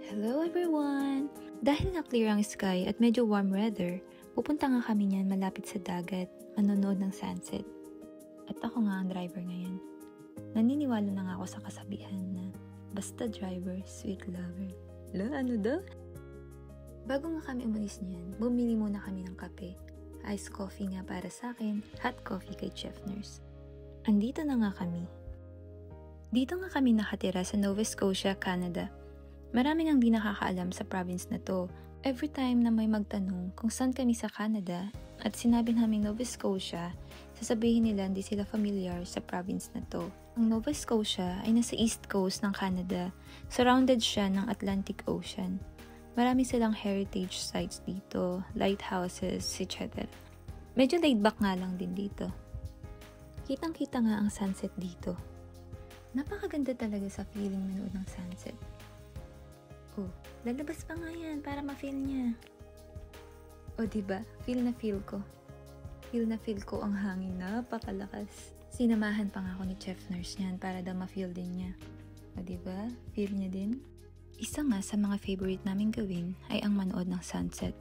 Hello everyone! Dahil nga clear ang sky at medyo warm weather, pupunta nga kami niyan malapit sa dagat, manonood ng sunset. At ako nga ang driver ngayon. Naniniwala na nga ako sa kasabihan na basta driver, sweet lover. Ano daw? Bago nga kami umalis niyan, bumili muna kami ng kape. Iced coffee nga para sa akin, hot coffee kay Chef Nurse. Andito na nga kami. Dito nga kami nakatira sa Nova Scotia, Canada. Maraming ang di nakakaalam sa province na to. Every time na may magtanong kung saan kami sa Canada at sinabi namin Nova Scotia, sasabihin nila hindi sila familiar sa province na to. Ang Nova Scotia ay nasa east coast ng Canada. Surrounded siya ng Atlantic Ocean. Marami silang heritage sites dito, lighthouses, etc. Medyo laid back nga lang din dito. Kitang-kita nga ang sunset dito. Napakaganda talaga sa feeling manood ng sunset. Oh, lalabas pa nga yan para ma-feel niya. O diba, feel na feel ko. Feel na feel ko ang hangin, napakalakas. Sinamahan pa nga ako ni Chef Nurse niyan para daw ma-feel din niya. O diba, feel niya din? Isa nga sa mga favorite namin gawin ay ang manood ng sunset.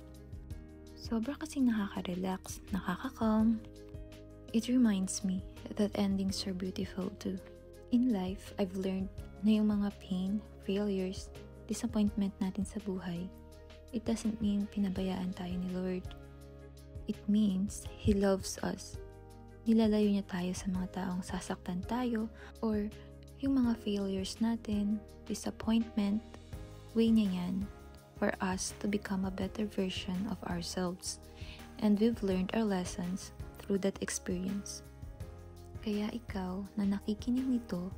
Sobra kasing nakaka-relax, nakaka-calm. It reminds me that endings are beautiful too. In life, I've learned na yung mga pain, failures, disappointment natin sa buhay, it doesn't mean pinabayaan tayo ni Lord. It means He loves us. Nilalayo niya tayo sa mga taong sasaktan tayo or yung mga failures natin, disappointment, way niya yan for us to become a better version of ourselves. And we've learned our lessons through that experience. Kaya ikaw na nakikinig nito,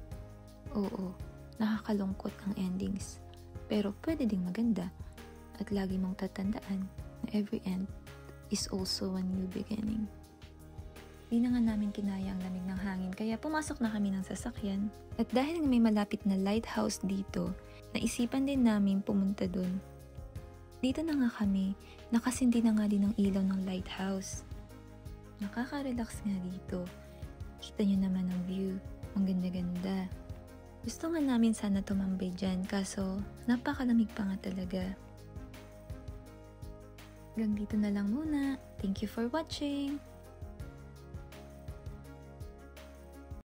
oo, nakakalungkot ang endings. Pero pwede ding maganda at lagi mong tatandaan na every end is also a new beginning. Di na nga namin kinaya ang lamig ng hangin kaya pumasok na kami ng sasakyan. At dahil may malapit na lighthouse dito, naisipan din namin pumunta dun. Dito na nga kami, nakasindi na nga din ang ilaw ng lighthouse. Nakaka-relax nga dito. Kita nyo naman ang view, ang ganda-ganda. Gusto nga namin sana tumambay dyan, kaso napakalamig pa nga talaga. Hanggang dito na lang muna. Thank you for watching!